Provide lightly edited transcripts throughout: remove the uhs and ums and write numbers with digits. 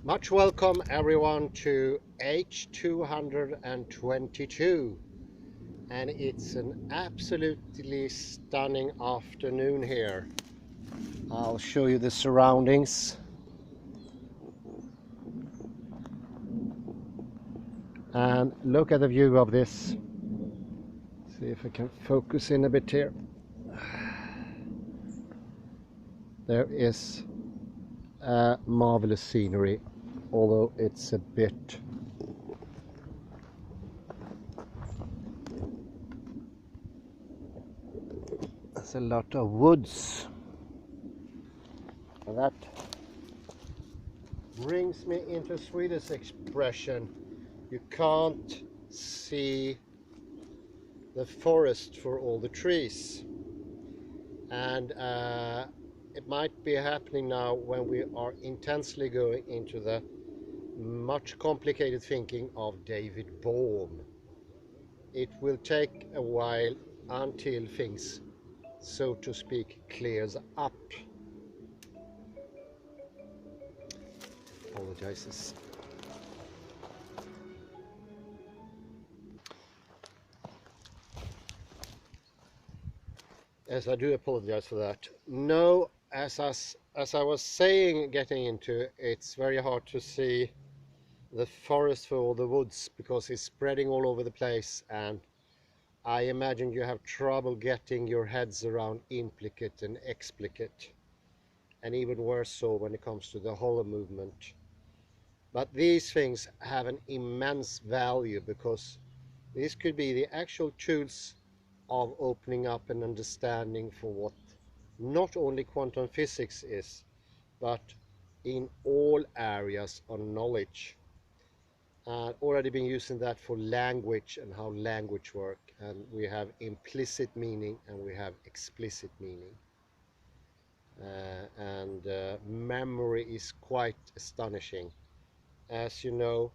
Much welcome everyone to H222, and it's an absolutely stunning afternoon here. I'll show you the surroundings and look at the view of this. See if I can focus in a bit here. There is a marvelous scenery, although it's a bit there's a lot of woods. And that brings me into Swedish expression: you can't see the forest for all the trees. And it might be happening now when we are intensely going into the much complicated thinking of David Bohm. It will take a while until things, so to speak, clears up. Apologizes. Yes, I do apologize for that. No, as I was saying, getting into, it's very hard to see the forest for all the woods because it's spreading all over the place, and I imagine you have trouble getting your heads around implicate and explicate, and even worse so when it comes to the hollow movement. But these things have an immense value because these could be the actual tools of opening up an understanding for what not only quantum physics is, but in all areas of knowledge. Already been using that for language and how language work, and we have implicit meaning and we have explicit meaning. Memory is quite astonishing. As you know,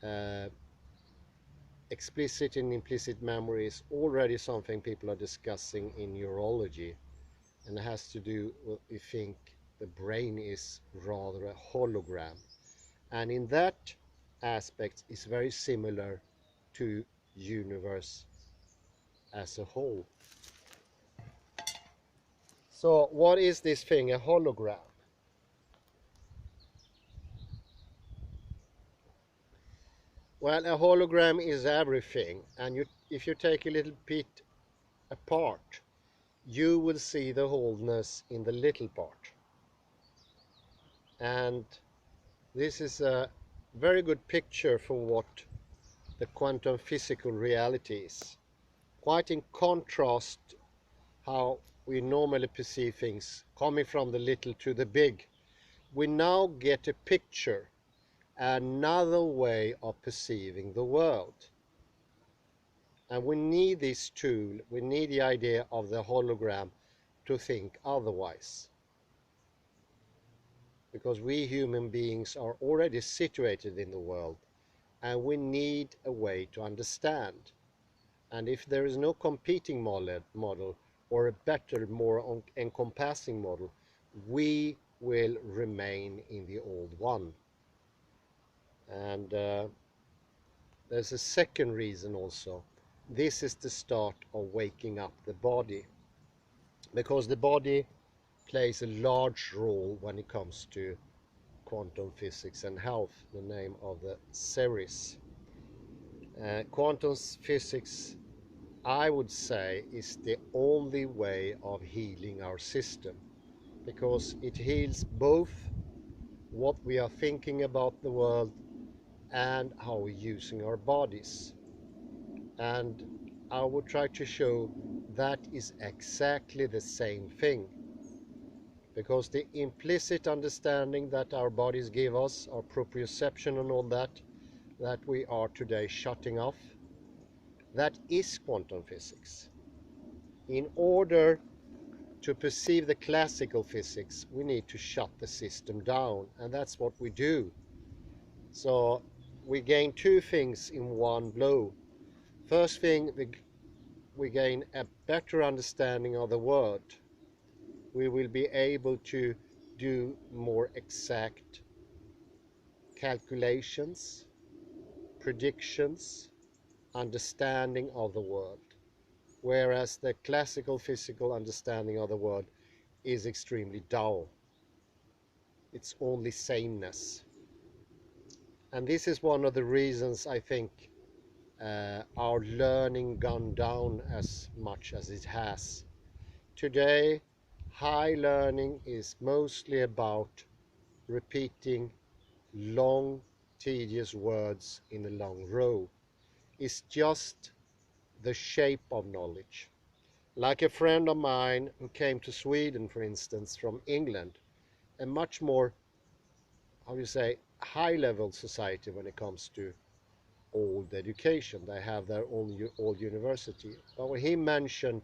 uh, explicit and implicit memory is already something people are discussing in neurology, and it has to do with, we think, the brain is rather a hologram, and in that aspect is very similar to universe as a whole. So what is this thing, a hologram? Well, a hologram is everything, and if you take a little bit apart, you will see the wholeness in the little part. And this is a very good picture for what the quantum physical reality is. Quite in contrast how we normally perceive things, coming from the little to the big, we now get a picture, another way of perceiving the world. And we need this tool, we need the idea of the hologram to think otherwise. Because we human beings are already situated in the world, and we need a way to understand. And if there is no competing model or a better, more encompassing model, we will remain in the old one. And there's a second reason also. This is the start of waking up the body, because the body plays a large role when it comes to quantum physics and health, the name of the series. Quantum physics, I would say, is the only way of healing our system, because it heals both what we are thinking about the world and how we're using our bodies. And I will try to show that is exactly the same thing, because the implicit understanding that our bodies give us, our proprioception and all that we are today shutting off, that is quantum physics. In order to perceive the classical physics, we need to shut the system down, and that's what we do. So we gain two things in one blow. First thing, we gain a better understanding of the world. We will be able to do more exact calculations, predictions, understanding of the world, whereas the classical physical understanding of the world is extremely dull. It's only sameness. And this is one of the reasons I think our learning gone down as much as it has. Today, high learning is mostly about repeating long, tedious words in a long row. It's just the shape of knowledge. Like a friend of mine who came to Sweden, for instance, from England, a much more, how do you say, high level society when it comes to old education. They have their own old university. But what he mentioned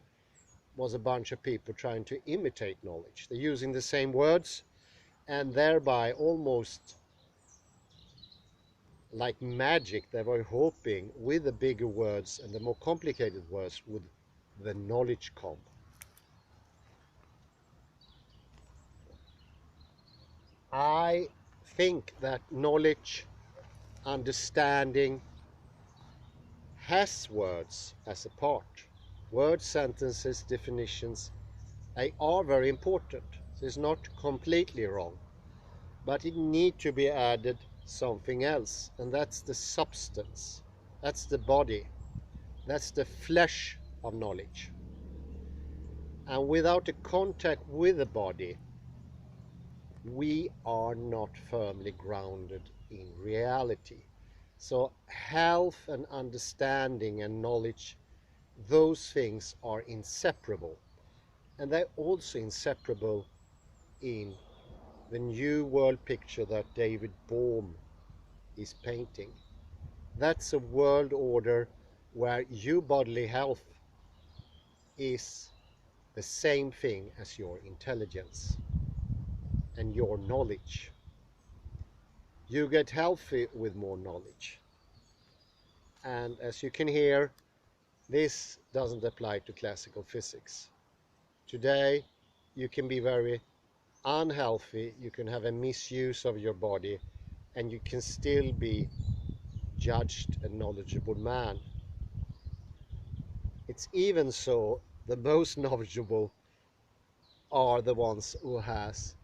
was a bunch of people trying to imitate knowledge. They're using the same words and thereby almost like magic, they were hoping with the bigger words and the more complicated words would the knowledge come. I think that knowledge, understanding has words as a part. Words, sentences, definitions, they are very important. It's not completely wrong, but it need to be added something else, and that's the substance. That's the body. That's the flesh of knowledge. And without a contact with the body, we are not firmly grounded in reality. So health and understanding and knowledge, those things are inseparable. And they're also inseparable in the new world picture that David Bohm is painting. That's a world order where your bodily health is the same thing as your intelligence and your knowledge. You get healthy with more knowledge. And as you can hear, this doesn't apply to classical physics. Today, you can be very unhealthy, you can have a misuse of your body, and you can still be judged a knowledgeable man. It's even so, the most knowledgeable are the ones who has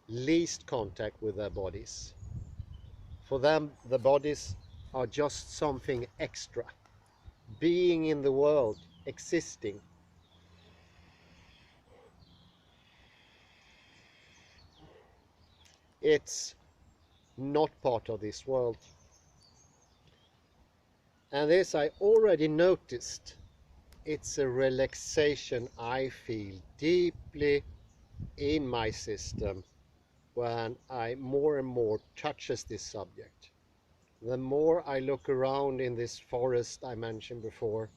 least contact with their bodies. For them, the bodies are just something extra. Being in the world, existing. It's not part of this world. And this I already noticed. It's a relaxation I feel deeply in my system when I more and more touches this subject. The more I look around in this forest I mentioned before,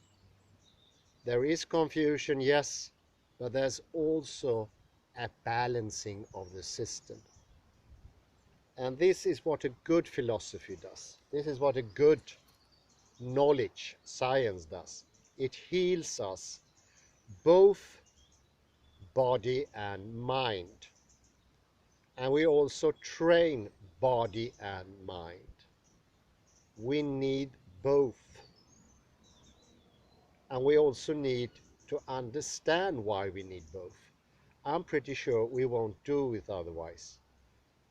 there is confusion, yes, but there's also a balancing of the system. And this is what a good philosophy does. This is what a good knowledge, science does. It heals us, both body and mind. And we also train body and mind. We need both. And we also need to understand why we need both. I'm pretty sure we won't do it otherwise.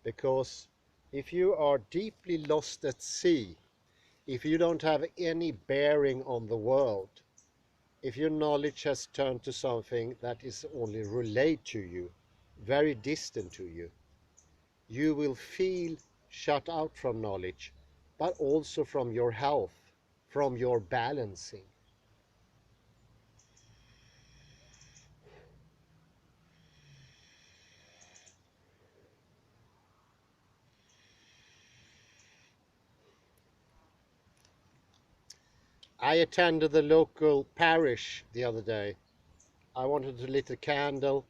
Because if you are deeply lost at sea, if you don't have any bearing on the world, if your knowledge has turned to something that is only relayed to you, very distant to you, you will feel shut out from knowledge, but also from your health, from your balancing. I attended the local parish the other day. I wanted to lit a candle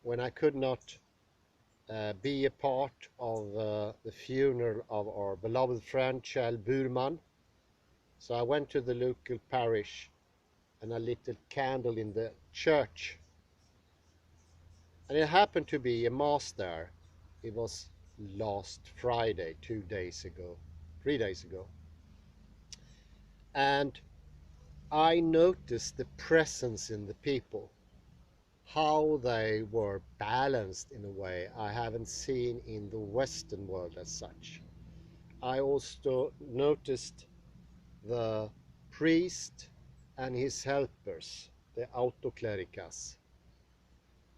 when I could not be a part of the funeral of our beloved friend Kjell Burman. So I went to the local parish and I lit a candle in the church. And it happened to be a mass there. It was last Friday, 2 days ago, 3 days ago. And I noticed the presence in the people, how they were balanced in a way I haven't seen in the Western world as such. I also noticed the priest and his helpers, the autoclericas,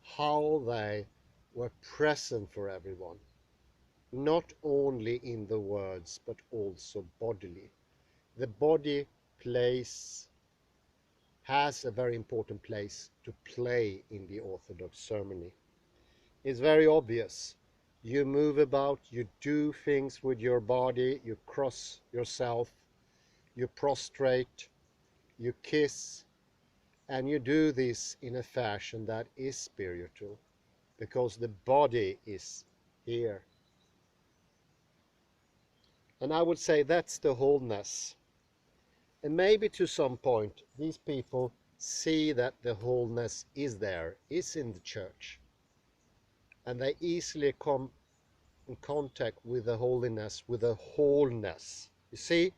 how they were present for everyone, not only in the words but also bodily. The body plays has a very important place to play in the Orthodox ceremony. It's very obvious. You move about, you do things with your body, you cross yourself, you prostrate, you kiss, and you do this in a fashion that is spiritual, because the body is here. And I would say that's the wholeness. And maybe to some point, these people see that the wholeness is there, is in the church. And they easily come in contact with the holiness, with the wholeness. You see,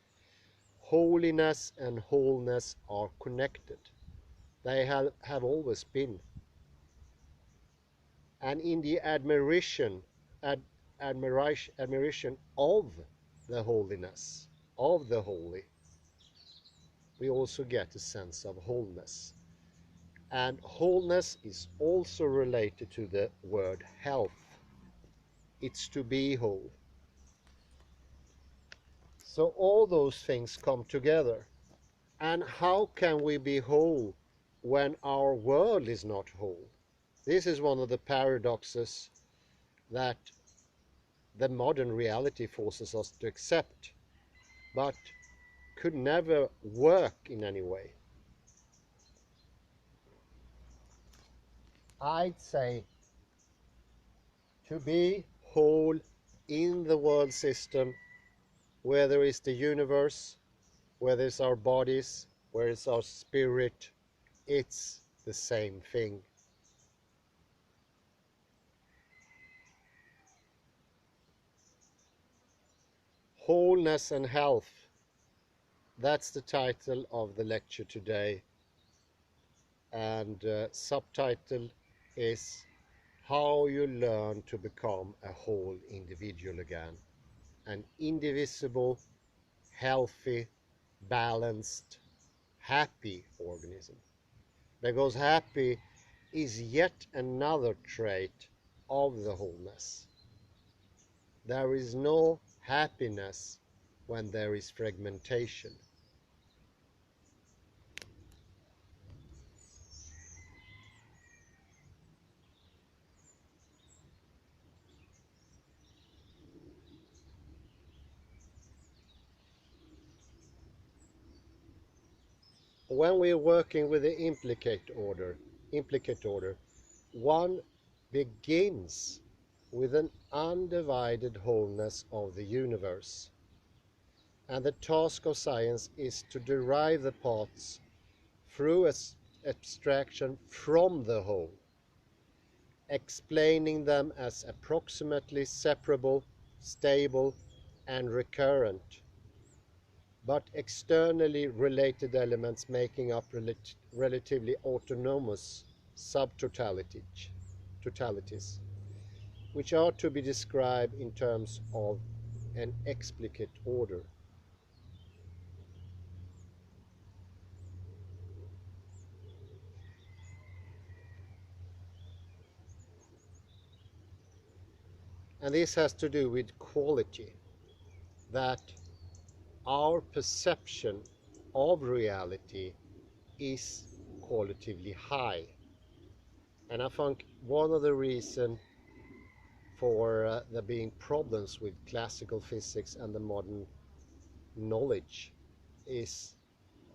holiness and wholeness are connected. They have always been. And in the admiration of the holiness, of the holy, we also get a sense of wholeness. And wholeness is also related to the word health. It's to be whole. So all those things come together. And how can we be whole when our world is not whole? This is one of the paradoxes that the modern reality forces us to accept, but could never work in any way. I'd say to be whole in the world system, where there is the universe, where there's our bodies, where it's our spirit, it's the same thing. Wholeness and health, that's the title of the lecture today. And subtitle is How You Learn to Become a Whole Individual Again. An indivisible, healthy, balanced, happy organism. Because happy is yet another trait of the wholeness. There is no happiness when there is fragmentation. When we are working with the implicate order, one begins with an undivided wholeness of the universe. And the task of science is to derive the parts through abstraction from the whole, explaining them as approximately separable, stable, and recurrent, but externally related elements making up relatively autonomous subtotalities, which are to be described in terms of an explicate order. And this has to do with quality, that our perception of reality is qualitatively high. And I think one of the reasons for there being problems with classical physics and the modern knowledge is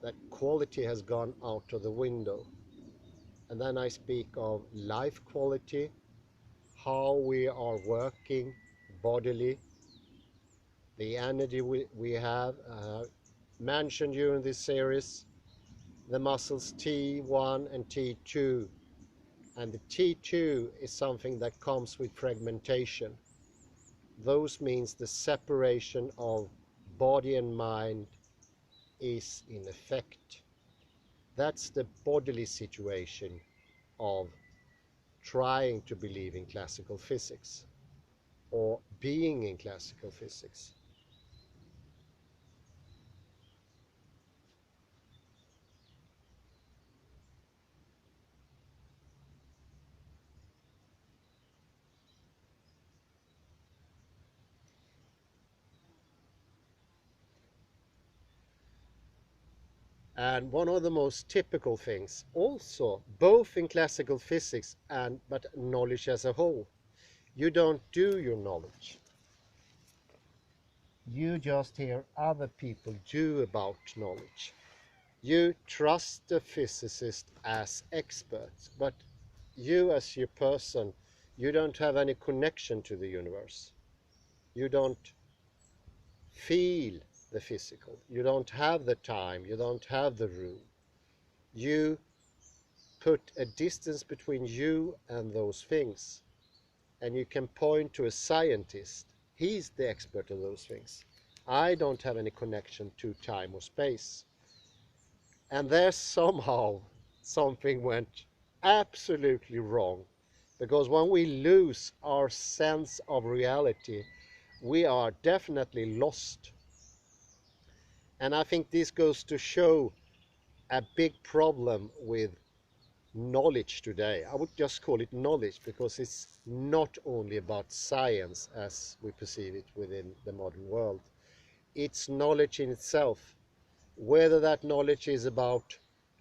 that quality has gone out of the window. And then I speak of life quality, how we are working bodily, the energy we have mentioned during this series, the muscles T1 and T2. And the T2 is something that comes with fragmentation. those means the separation of body and mind is in effect. That's the bodily situation of trying to believe in classical physics or being in classical physics. And one of the most typical things also, both in classical physics and but knowledge as a whole, you don't do your knowledge. You just hear other people do about knowledge. You trust the physicist as experts, but you as your person, you don't have any connection to the universe. You don't feel the physical. You don't have the time. You don't have the room. You put a distance between you and those things. And you can point to a scientist. He's the expert of those things. I don't have any connection to time or space. And there somehow something went absolutely wrong. Because when we lose our sense of reality, we are definitely lost. And I think this goes to show a big problem with knowledge today. I would just call it knowledge because it's not only about science as we perceive it within the modern world. It's knowledge in itself. Whether that knowledge is about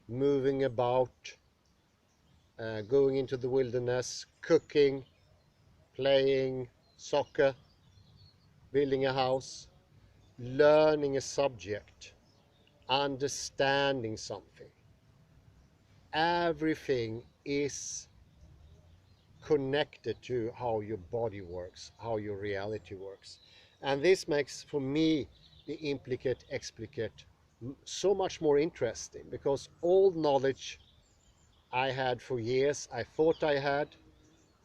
moving about, going into the wilderness, cooking, playing soccer, building a house, learning a subject, understanding something. Everything is connected to how your body works, how your reality works. And this makes, for me, the implicate explicate so much more interesting because all knowledge I had for years, I thought I had,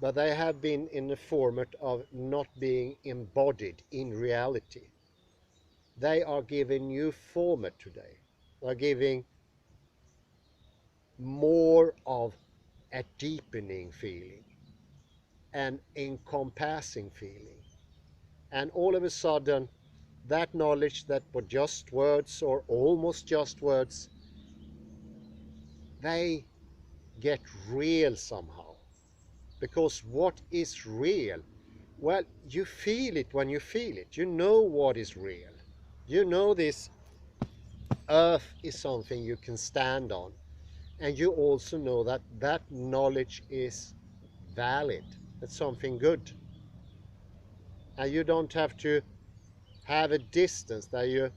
but they have been in the format of not being embodied in reality. They are giving new format today. They're giving more of a deepening feeling, an encompassing feeling. And all of a sudden, that knowledge that were just words or almost just words, they get real somehow. Because what is real? Well, you feel it when you feel it. You know what is real. You know this earth is something you can stand on. And you also know that that knowledge is valid. It's something good. And you don't have to have a distance that you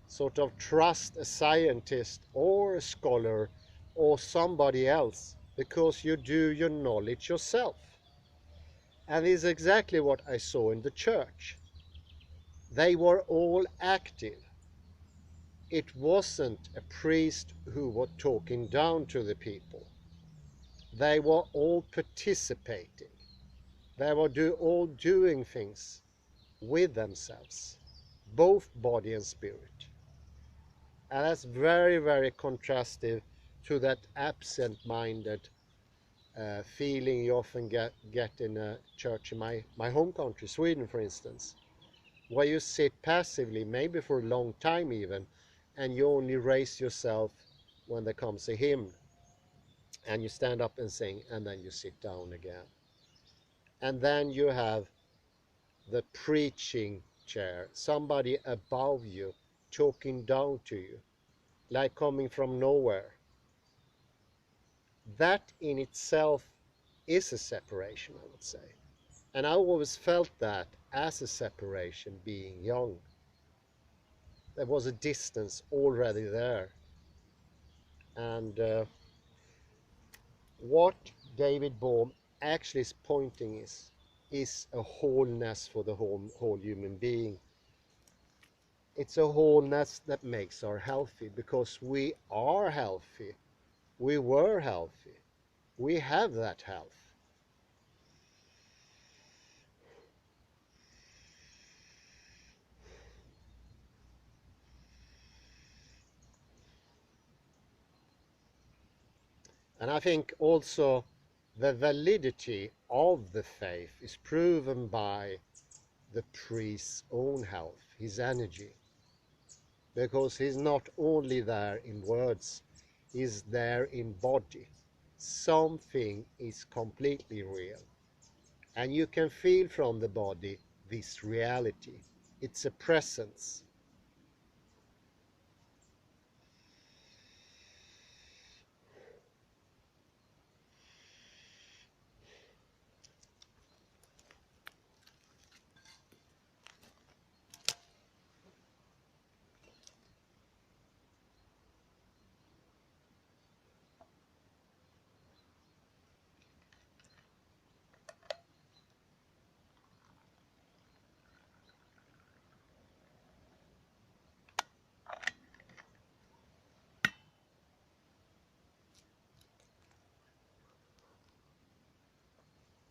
sort of trust a scientist or a scholar or somebody else because you do your knowledge yourself. And this is exactly what I saw in the church. They were all active. It wasn't a priest who was talking down to the people. They were all participating. They were all doing things with themselves, both body and spirit. And that's very, very contrastive to that absent-minded feeling you often get in a church in my home country, Sweden, for instance, where you sit passively, maybe for a long time even, and you only raise yourself when there comes a hymn, and you stand up and sing, and then you sit down again. And then you have the preaching chair, somebody above you talking down to you, like coming from nowhere. That in itself is a separation, I would say. And I always felt that as a separation being young. There was a distance already there. And what David Bohm actually is pointing is a wholeness for the whole human being. It's a wholeness that makes us healthy because we are healthy. We were healthy. We have that health. And I think also the validity of the faith is proven by the priest's own health, his energy, because he's not only there in words, he's there in body. Something is completely real, and you can feel from the body this reality. It's a presence.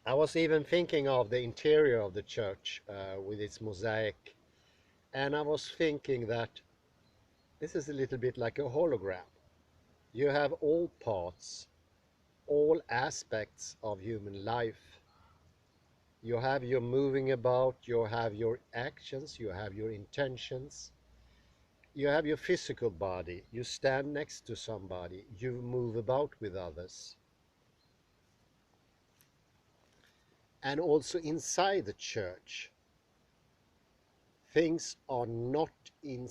I was even thinking of the interior of the church with its mosaic, and I was thinking that this is a little bit like a hologram. You have all parts, all aspects of human life. You have your moving about, you have your actions, you have your intentions, you have your physical body, you stand next to somebody, you move about with others. And also inside the church, things are not in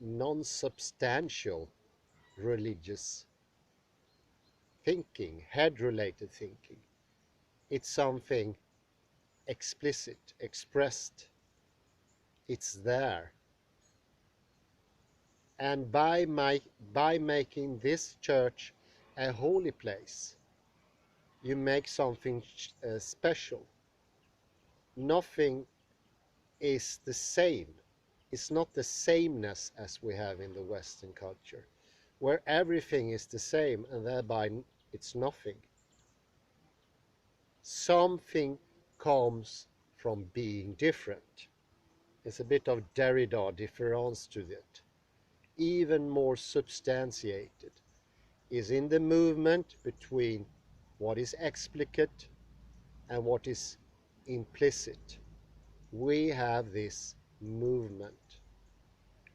non-substantial religious thinking, head-related thinking. It's something explicit, expressed. It's there. And by making this church a holy place, you make something special. Nothing is the same. It's not the sameness as we have in the Western culture, where everything is the same and thereby it's nothing. Something comes from being different. It's a bit of Derrida difference to it. Even more substantiated is in the movement between what is explicit and what is implicit. We have this movement.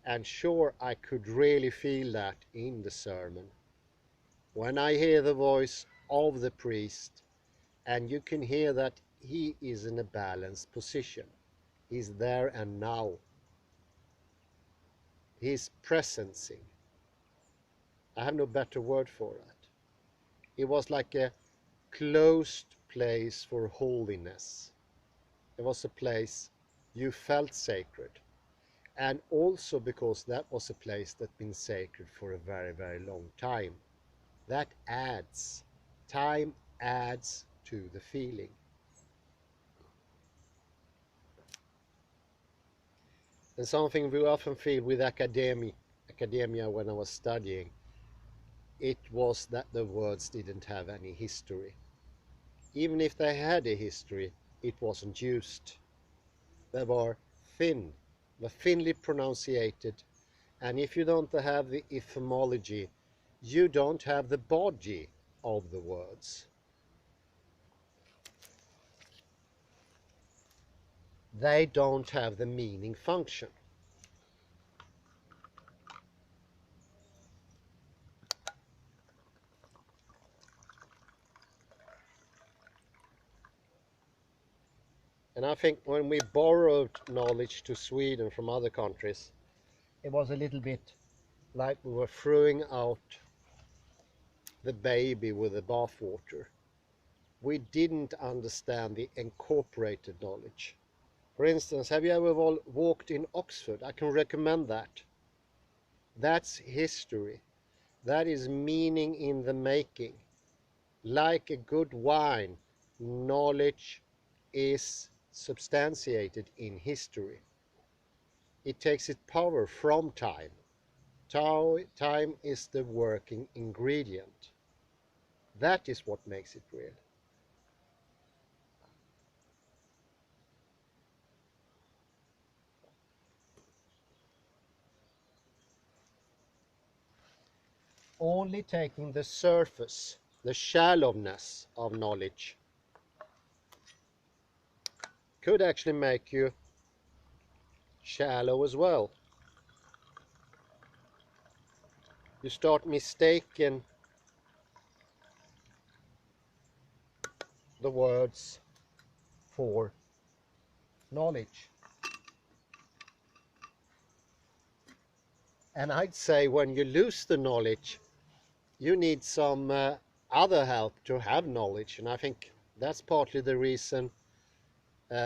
And sure, I could really feel that in the sermon. When I hear the voice of the priest, and you can hear that he is in a balanced position. He's there and now. He's presencing. I have no better word for that. It was like a closed place for holiness. It was a place you felt sacred. And also because that was a place that's been sacred for a very, very long time. That adds, time adds to the feeling. And something we often feel with academia when I was studying, it was that the words didn't have any history. Even if they had a history, it wasn't used. They were thin, were thinly pronunciated, and if you don't have the etymology, you don't have the body of the words. They don't have the meaning function. And I think when we borrowed knowledge to Sweden from other countries, it was a little bit like we were throwing out the baby with the bathwater. We didn't understand the incorporated knowledge. For instance, have you ever walked in Oxford? I can recommend that. That's history. That is meaning in the making. Like a good wine, knowledge is substantiated in history. It takes its power from time. Time is the working ingredient. That is what makes it real. only taking the surface, the shallowness of knowledge, could actually make you shallow as well. You start mistaking the words for knowledge. And I'd say when you lose the knowledge, you need some other help to have knowledge. And I think that's partly the reason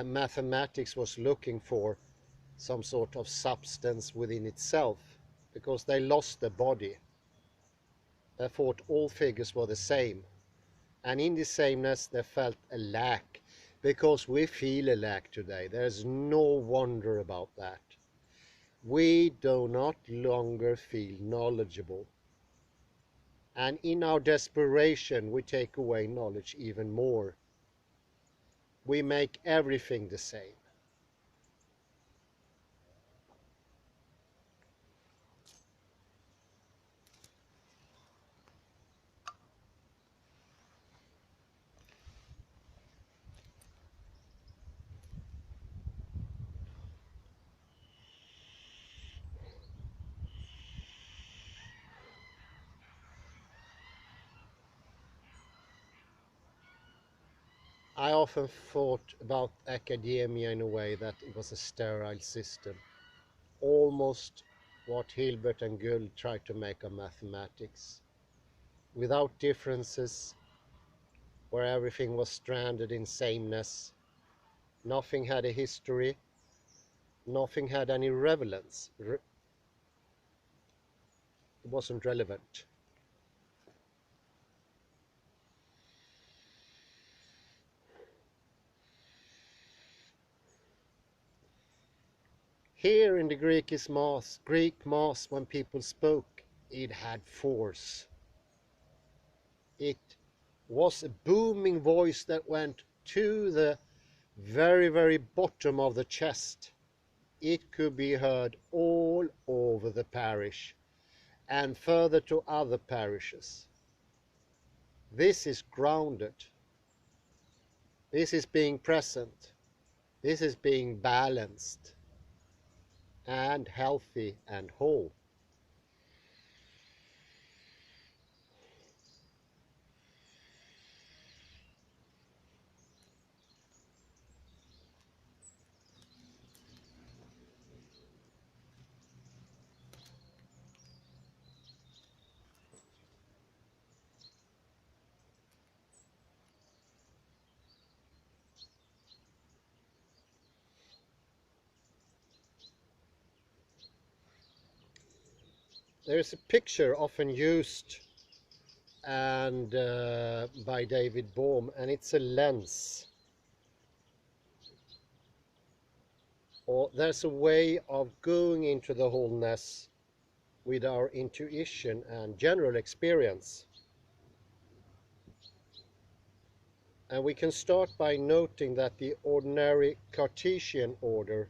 mathematics was looking for some sort of substance within itself, because they lost the body. They thought all figures were the same. And in this sameness, they felt a lack, because we feel a lack today. There's no wonder about that. We do not longer feel knowledgeable. And in our desperation, we take away knowledge even more. We make everything the same. I often thought about academia in a way that it was a sterile system, almost what Hilbert and Gould tried to make of mathematics, without differences, where everything was stranded in sameness. Nothing had a history, nothing had any relevance. It wasn't relevant. Here in the Greek mass, when people spoke, it had force. It was a booming voice that went to the very, very bottom of the chest. It could be heard all over the parish and further to other parishes. This is grounded. This is being present. This is being balanced and healthy and whole. There is a picture often used and by David Bohm, and it's a lens. Or there's a way of going into the wholeness with our intuition and general experience. And we can start by noting that the ordinary Cartesian order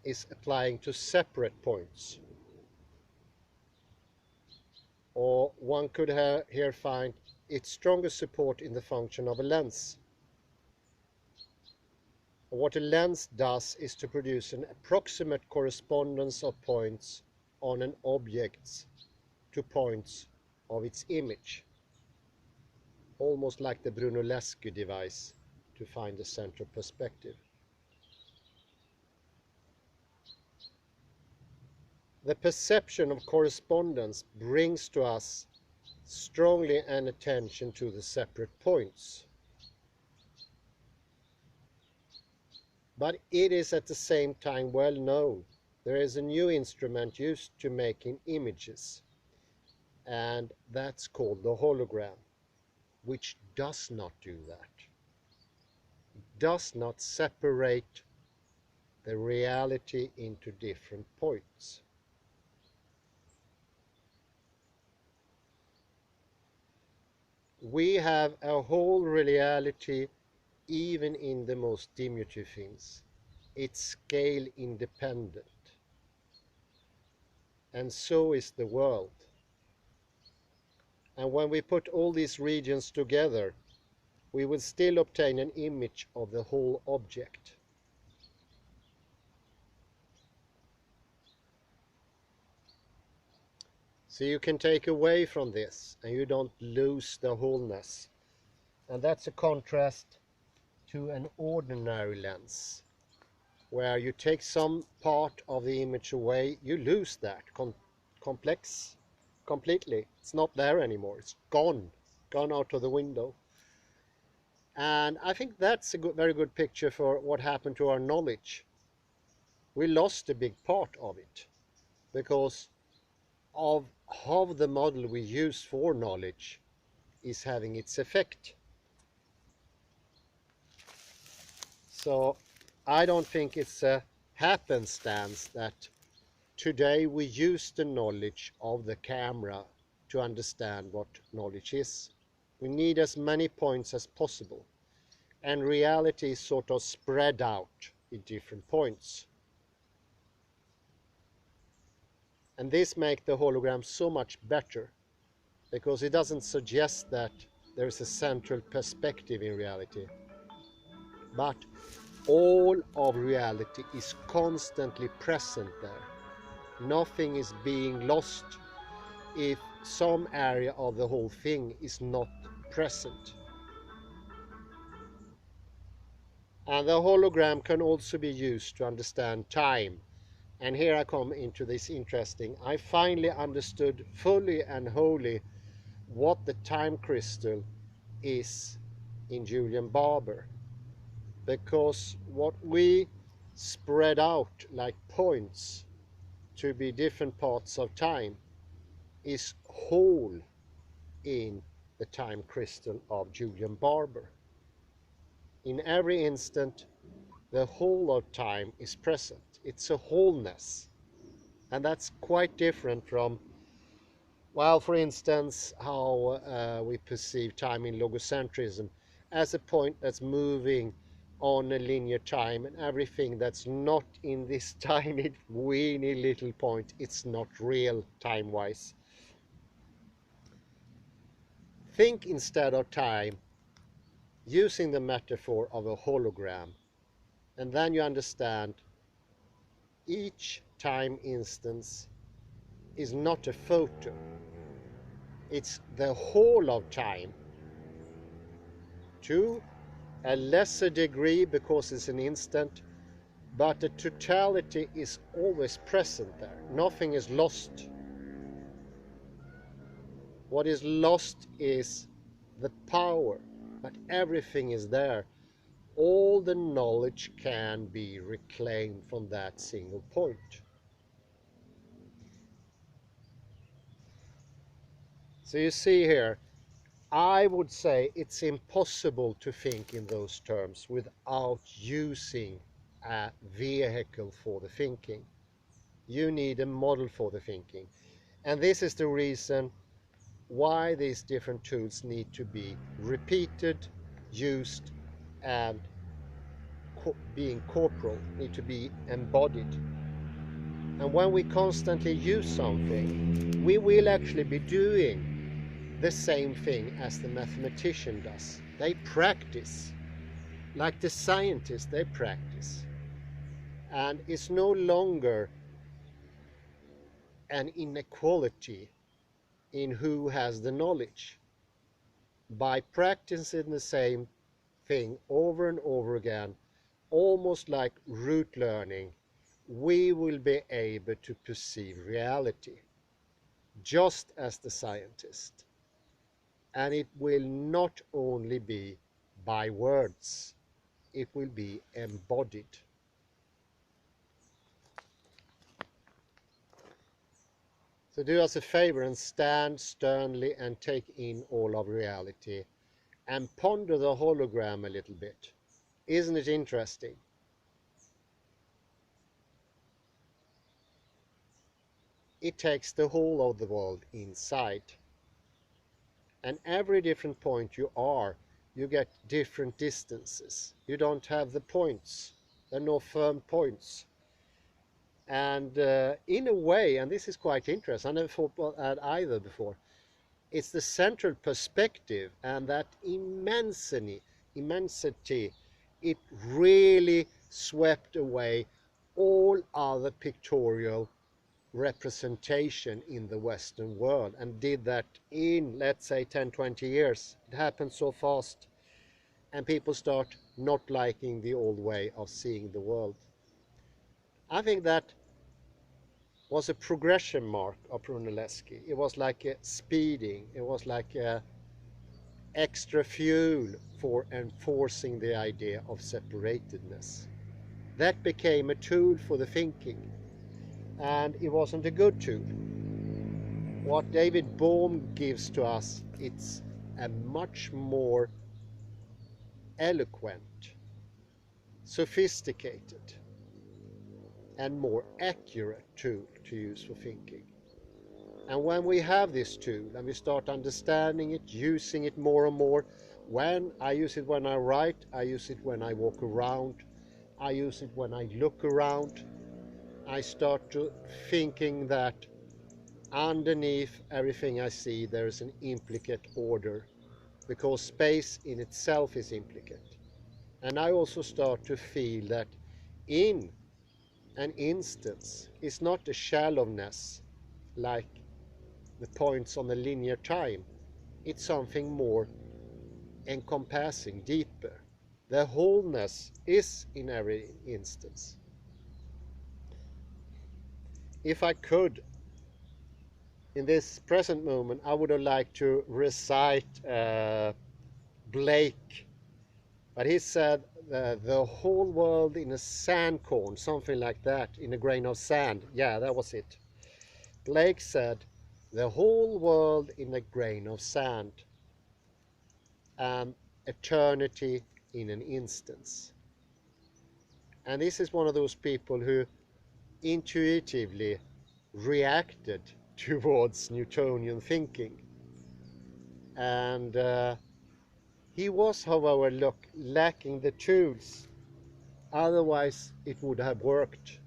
is applying to separate points. Or one could here find its strongest support in the function of a lens. What a lens does is to produce an approximate correspondence of points on an object to points of its image, almost like the Brunelleschi device to find the center perspective. The perception of correspondence brings to us strongly an attention to the separate points. But it is at the same time well known there is a new instrument used to making images, and that's called the hologram, which does not do that. It does not separate the reality into different points. We have a whole reality even in the most diminutive things. It's scale independent. And so is the world. And when we put all these regions together, we will still obtain an image of the whole object. So you can take away from this and you don't lose the wholeness. And that's a contrast to an ordinary lens, where you take some part of the image away, you lose that complex completely. It's not there anymore. It's gone out of the window. And I think that's a very good picture for what happened to our knowledge. We lost a big part of it because of how the model we use for knowledge is having its effect. So I don't think it's a happenstance that today we use the knowledge of the camera to understand what knowledge is. We need as many points as possible, and reality is sort of spread out in different points. And this makes the hologram so much better, because it doesn't suggest that there is a central perspective in reality, but all of reality is constantly present there. Nothing is being lost if some area of the whole thing is not present. And the hologram can also be used to understand time. And here I come into this interesting. I finally understood fully and wholly what the time crystal is in Julian Barber. Because what we spread out like points to be different parts of time is whole in the time crystal of Julian Barber. In every instant, the whole of time is present. It's a wholeness. And that's quite different from, well, for instance, how we perceive time in logocentrism as a point that's moving on a linear time, and everything that's not in this tiny, weeny little point, it's not real time-wise. Think instead of time using the metaphor of a hologram, and then you understand each time instance is not a photo. It's the whole of time, to a lesser degree because it's an instant, but the totality is always present there. Nothing is lost. What is lost is the power, but everything is there. All the knowledge can be reclaimed from that single point. So you see here, I would say it's impossible to think in those terms without using a vehicle for the thinking. You need a model for the thinking. And this is the reason why these different tools need to be repeated, used, and being corporal, need to be embodied. And when we constantly use something, we will actually be doing the same thing as the mathematician does. They practice, like the scientists, they practice. And it's no longer an inequality in who has the knowledge. By practicing the same thing over and over again, almost like rote learning, we will be able to perceive reality, just as the scientist. And it will not only be by words, it will be embodied. So do us a favor and stand sternly and take in all of reality and ponder the hologram a little bit. Isn't it interesting? It takes the whole of the world inside. And every different point you are, you get different distances. You don't have the points. There are no firm points. And in a way, and this is quite interesting, I never thought about that either before, it's the central perspective, and that immensity, it really swept away all other pictorial representation in the Western world, and did that in, let's say, 10-20 years. It happened so fast, and people start not liking the old way of seeing the world. I think that was a progression mark of Brunelleschi. It was like a speeding, it was like a extra fuel for enforcing the idea of separatedness. That became a tool for the thinking, and it wasn't a good tool. What David Bohm gives to us, it's a much more eloquent, sophisticated, and more accurate tool to use for thinking. And when we have this tool and we start understanding it, using it more and more, when I use it when I write, I use it when I walk around, I use it when I look around, I start to thinking that underneath everything I see there is an implicate order, because space in itself is implicate. And I also start to feel that in an instance is not a shallowness like the points on the linear time. It's something more encompassing, deeper. The wholeness is in every instance. If I could, in this present moment, I would have liked to recite Blake, but he said the whole world in a sand corn, something like that, in a grain of sand. Yeah, that was it. Blake said, the whole world in a grain of sand, and eternity in an instance. And this is one of those people who intuitively reacted towards Newtonian thinking. And he was, however, lacking the tools. Otherwise, it would have worked.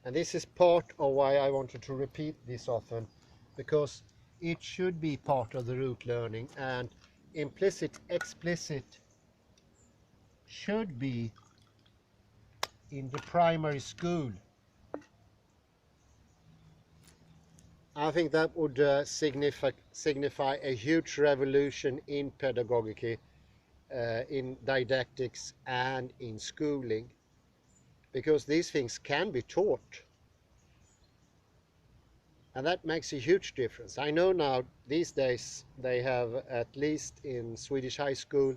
And this is part of why I wanted to repeat this often, because it should be part of the root learning, and implicit, explicit should be in the primary school. I think that would signify a huge revolution in pedagogy, in didactics, and in schooling, because these things can be taught. And that makes a huge difference. I know now these days they have, at least in Swedish high school,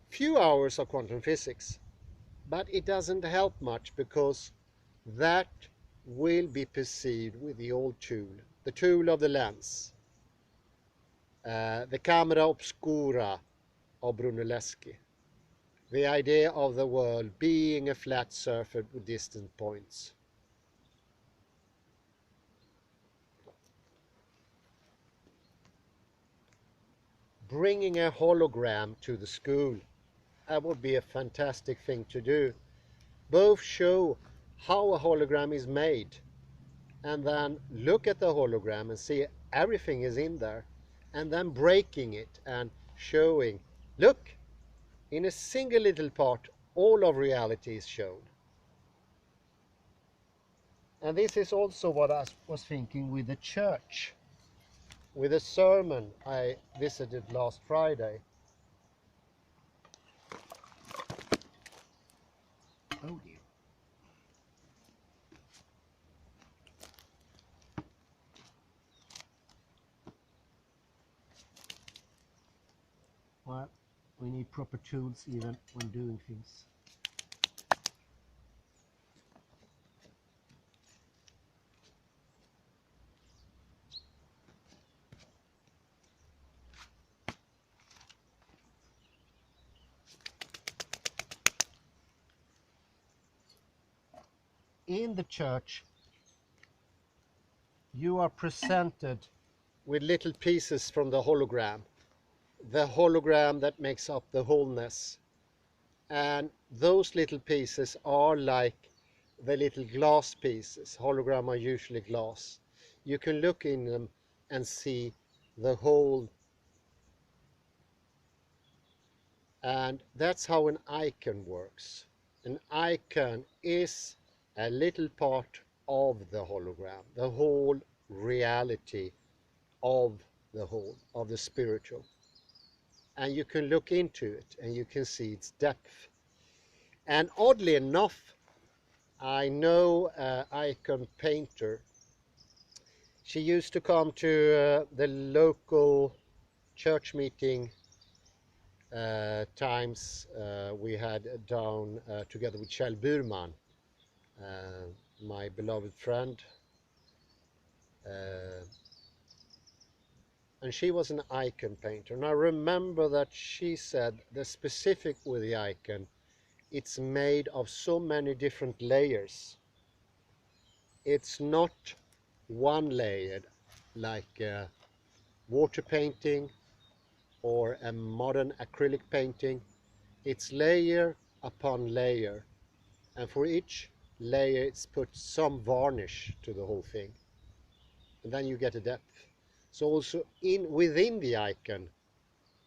few hours of quantum physics. But it doesn't help much, because that will be perceived with the old tool, the tool of the lens, the camera obscura of Brunelleschi, the idea of the world being a flat surface with distant points. Bringing a hologram to the school, that would be a fantastic thing to do. Both show how a hologram is made, and then look at the hologram and see everything is in there, and then breaking it and showing, look, in a single little part, all of reality is shown. And this is also what I was thinking with the church, with a sermon I visited last Friday. Oh dear. Well, we need proper tools even when doing things. In the church, you are presented with little pieces from the hologram, the hologram that makes up the wholeness. And those little pieces are like the little glass pieces. Hologram are usually glass. You can look in them and see the whole. And that's how an icon works. An icon is a little part of the hologram, the whole reality of the whole, of the spiritual. And you can look into it and you can see its depth. And oddly enough, I know an icon painter. She used to come to the local church meeting times we had down together with Kjell Burman, uh, my beloved friend. Uh, and she was an icon painter. And I remember that she said the specific with the icon, it's made of so many different layers. It's not one layered like water painting or a modern acrylic painting. It's layer upon layer, and for each layer it's put some varnish to the whole thing, and then you get a depth. So also within the icon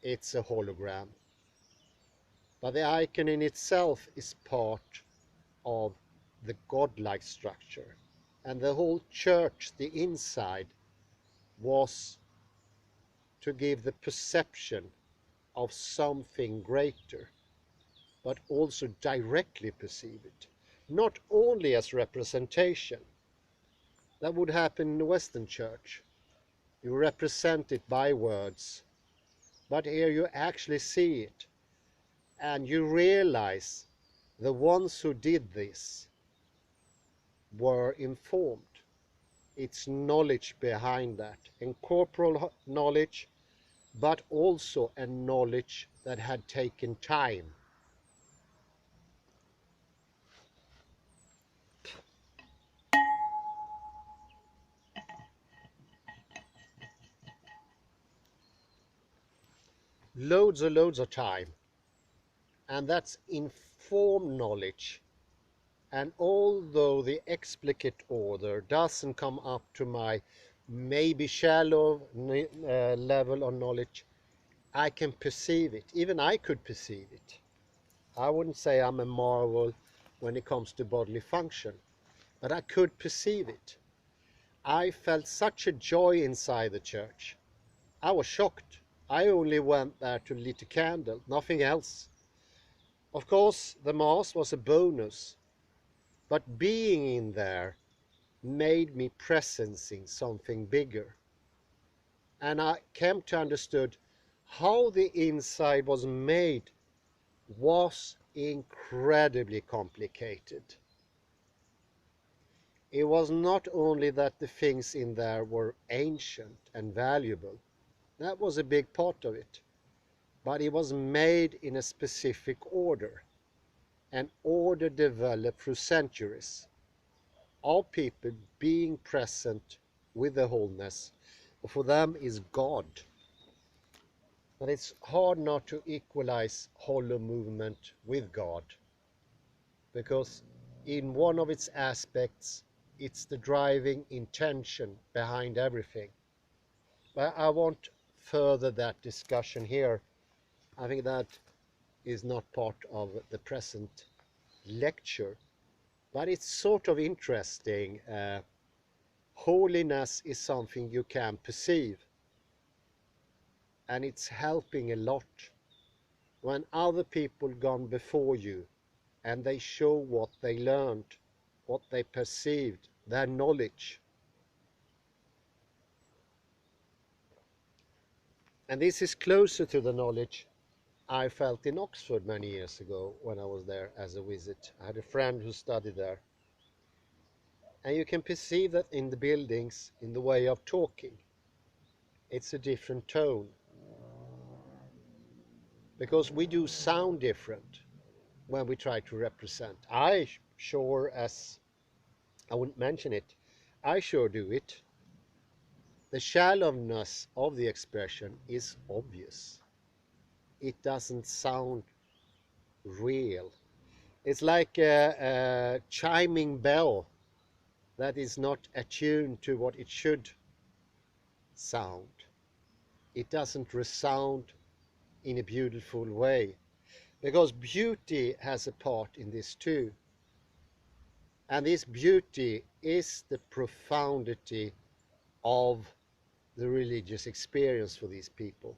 it's a hologram, but the icon in itself is part of the godlike structure. And the whole church, the inside, was to give the perception of something greater, but also directly perceive it, not only as representation. That would happen in the Western church. You represent it by words, but here you actually see it, and you realize the ones who did this were informed. It's knowledge behind that, and corporal knowledge, but also a knowledge that had taken time. Loads of time. And that's informed knowledge. And although the explicit order doesn't come up to my maybe shallow level of knowledge, I can perceive it. Even I could perceive it. I wouldn't say I'm a marvel when it comes to bodily function, but I could perceive it. I felt such a joy inside the church. I was shocked. I only went there to lit a candle, nothing else. Of course, the Mass was a bonus, but being in there made me presencing something bigger. And I came to understood how the inside was made was incredibly complicated. It was not only that the things in there were ancient and valuable, that was a big part of it, but it was made in a specific order, an order developed through centuries of people being present with the wholeness. For them is God. And it's hard not to equalize hollow movement with God, because in one of its aspects it's the driving intention behind everything. But I won't further that discussion here. I think that is not part of the present lecture, but it's sort of interesting. Holiness is something you can perceive, and it's helping a lot when other people gone before you and they show what they learned, what they perceived, their knowledge. And this is closer to the knowledge I felt in Oxford many years ago when I was there as a visit. I had a friend who studied there. And you can perceive that in the buildings, in the way of talking. It's a different tone. Because we do sound different when we try to represent. I sure, as I wouldn't mention it, I sure do it. The shallowness of the expression is obvious. it doesn't sound real. It's like a chiming bell that is not attuned to what it should sound. It doesn't resound in a beautiful way, because beauty has a part in this too. And this beauty is the profundity of the religious experience for these people.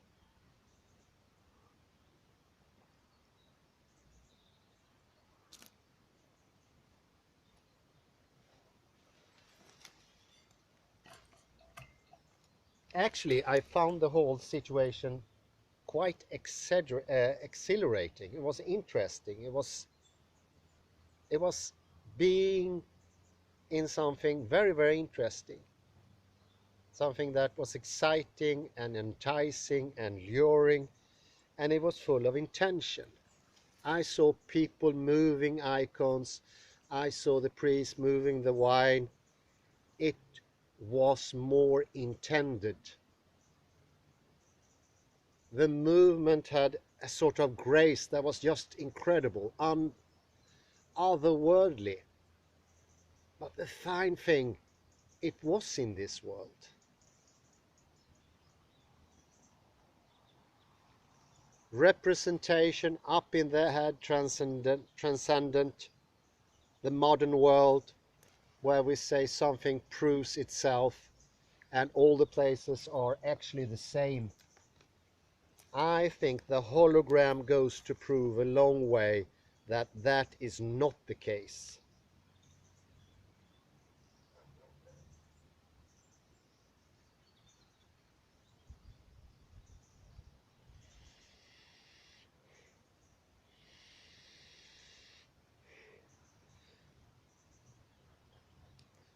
Actually, I found the whole situation quite exhilarating. It was interesting. It was being in something very, very interesting. Something that was exciting and enticing and luring, and it was full of intention. I saw people moving icons. I saw the priest moving the wine. It was more intended. The movement had a sort of grace that was just incredible, otherworldly. But the fine thing, it was in this world. Representation up in the head, transcendent the modern world, where we say something proves itself and all the places are actually the same. I think the hologram goes to prove a long way that that is not the case.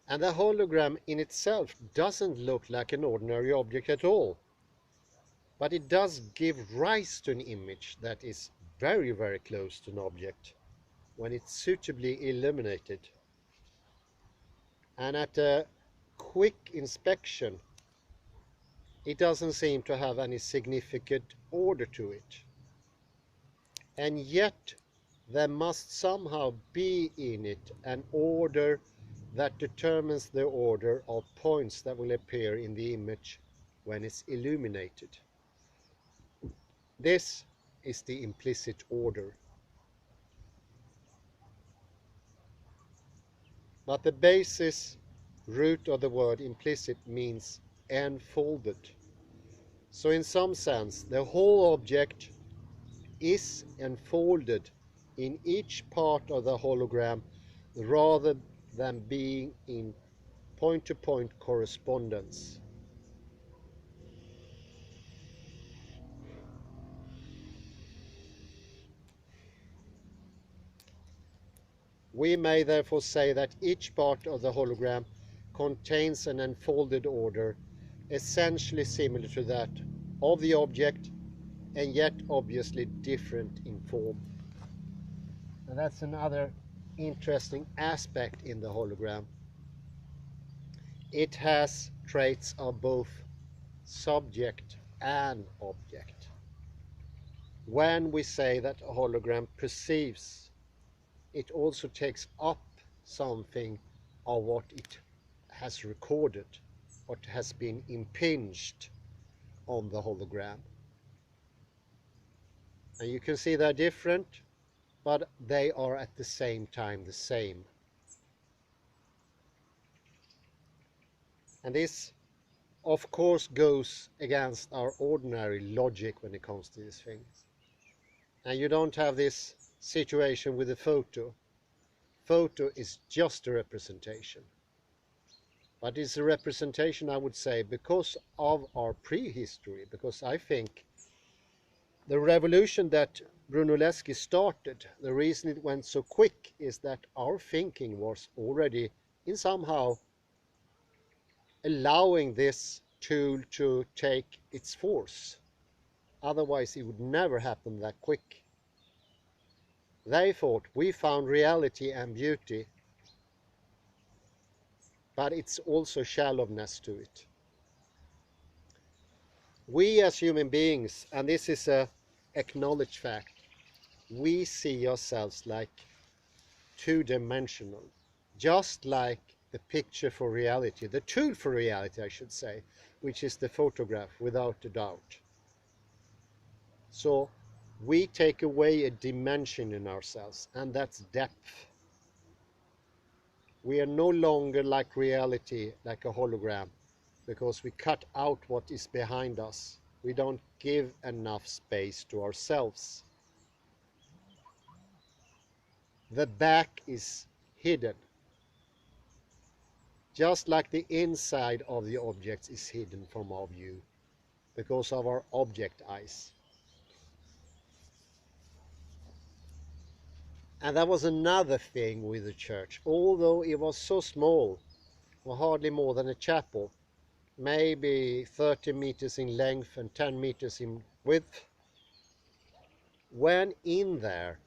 And the hologram in itself doesn't look like an ordinary object at all. But it does give rise to an image that is very, very close to an object when it's suitably illuminated. And at a quick inspection, it doesn't seem to have any significant order to it. And yet, there must somehow be in it an order that determines the order of points that will appear in the image when it's illuminated. This is the implicit order. But the basis root of the word implicit means enfolded. So in some sense, the whole object is enfolded in each part of the hologram rather than being in point-to-point correspondence. We may therefore say that each part of the hologram contains an enfolded order, essentially similar to that of the object, and yet obviously different in form. And that's another interesting aspect in the hologram. It has traits of both subject and object. When we say that a hologram perceives, it also takes up something of what it has recorded, what has been impinged on the hologram. And you can see they're different, but they are at the same time the same. And this, of course, goes against our ordinary logic when it comes to these things. And you don't have this situation with a photo. Photo is just a representation. But it's a representation, I would say, because of our prehistory, because I think the revolution that Brunelleschi started, the reason it went so quick is that our thinking was already in somehow allowing this tool to take its force. Otherwise, it would never happen that quick. They thought we found reality and beauty, but it's also shallowness to it. We as human beings, and this is a acknowledged fact. We see ourselves like two-dimensional, just like the picture for reality, the tool for reality, I should say, which is the photograph, without a doubt. So we take away a dimension in ourselves, and that's depth. We are no longer like reality, like a hologram, because we cut out what is behind us. We don't give enough space to ourselves. The back is hidden, just like the inside of the object is hidden from our view because of our object eyes. And that was another thing with the church. Although it was so small, or hardly more than a chapel, maybe 30 meters in length and 10 meters in width, when in there,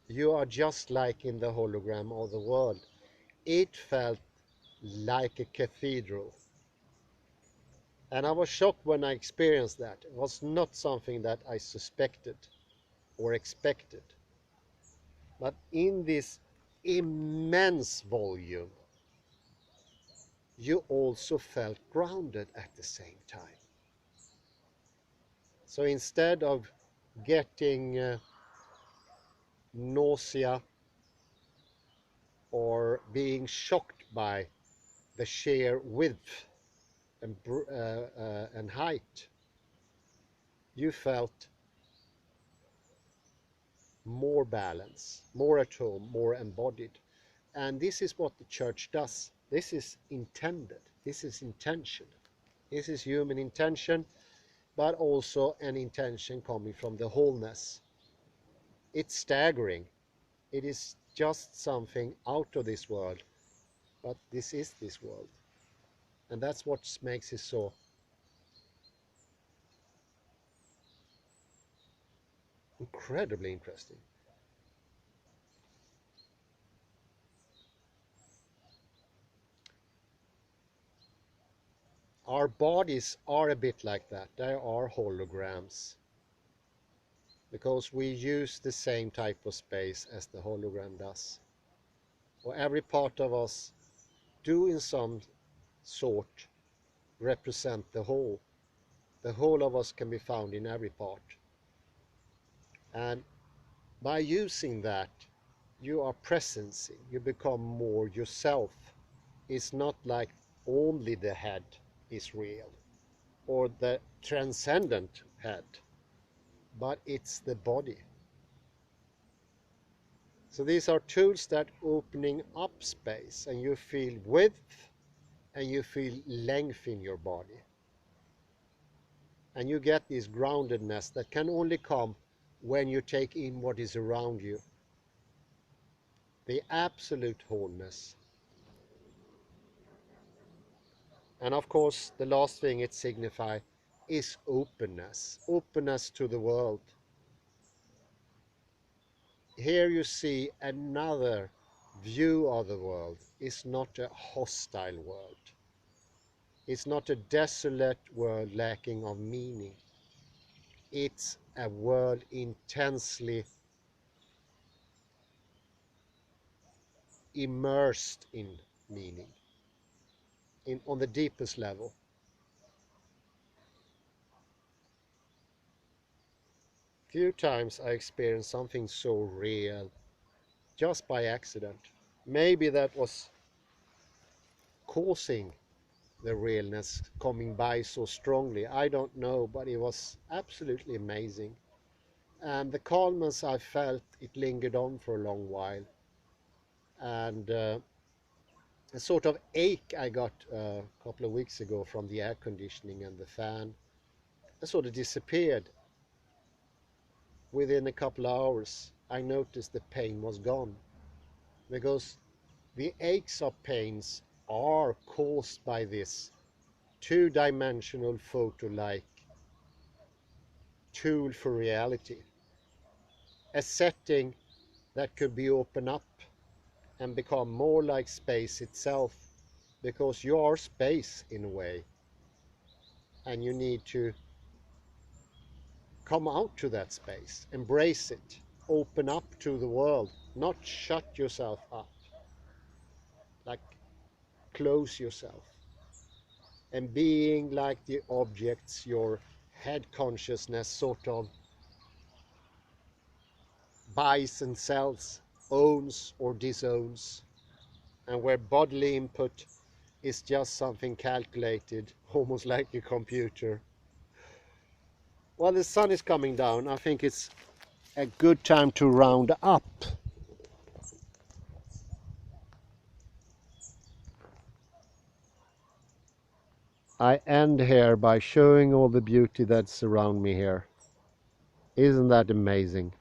you are just like in the hologram of the world. It felt like a cathedral. And I was shocked when I experienced that. It was not something that I suspected or expected. But in this immense volume, you also felt grounded at the same time. So instead of getting nausea or being shocked by the sheer width and height, you felt more balance, more at home, more embodied. And this is what the church does. This is intended. This is intention. This is human intention, but also an intention coming from the wholeness. It's staggering. It is just something out of this world, but this is this world. And that's what makes it so incredibly interesting. Our bodies are a bit like that. They are holograms because we use the same type of space as the hologram does. Or every part of us do in some sort represent the whole. The whole of us can be found in every part. And by using that, you are presencing, you become more yourself. It's not like only the head is real or the transcendent head, but it's the body. So these are tools that opening up space, and you feel width and you feel length in your body. And you get this groundedness that can only come when you take in what is around you. The absolute wholeness. And of course, the last thing it signifies is openness. Openness to the world. Here you see another view of the world. It's not a hostile world. It's not a desolate world lacking of meaning. It's a world intensely immersed in meaning, on the deepest level. Few times I experienced something so real just by accident. Maybe that was causing the realness coming by so strongly. I don't know, but it was absolutely amazing. And the calmness I felt, it lingered on for a long while. And a sort of ache I got a couple of weeks ago from the air conditioning and the fan, it sort of disappeared. Within a couple of hours, I noticed the pain was gone, because the aches of pains are caused by this two-dimensional photo-like tool for reality, a setting that could be opened up and become more like space itself, because you are space in a way, and you need to come out to that space, embrace it, open up to the world, not shut yourself up, like close yourself, and being like the objects your head consciousness sort of buys and sells, owns or disowns, and where bodily input is just something calculated, almost like a computer. Well, the sun is coming down. I think it's a good time to round up. I end here by showing all the beauty that's around me here. Isn't that amazing?